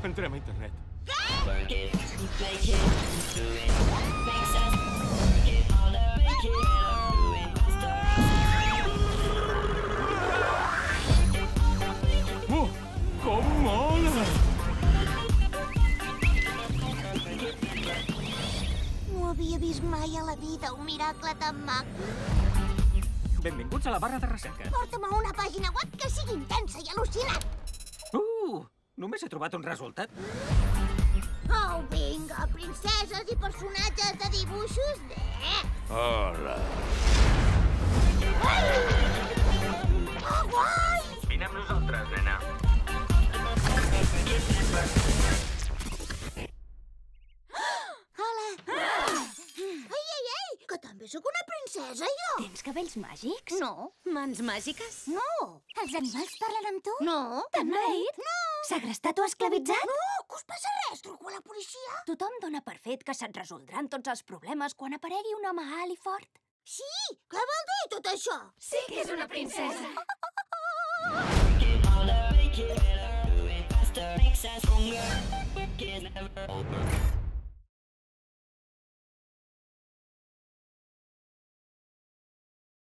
Entrem a internet. Com mola! No havia vist mai a la vida un miracle tan maco. Benvinguts a la barra de recerca. Porta'm a una pàgina web que sigui intensa i al·lucinant. Només he trobat un resultat. Oh, vinga, princeses i personatges de dibuixos. Hola. Oh, guai! Vine amb nosaltres, nena. Hola. Ei, que també sóc una princesa, jo. Tens cabells màgics? No. Mans màgiques? No. Els animals parlen amb tu? No. T'han maleït? No. Segrestat o esclavitzat? No, que us passa res? Truco a la policia. Tothom dona per fet que se't resoldran tots els problemes quan aparegui un home alt i fort. Sí, què vol dir tot això? Sí que és una princesa. Make it better, do it faster, makes us stronger. It's never over.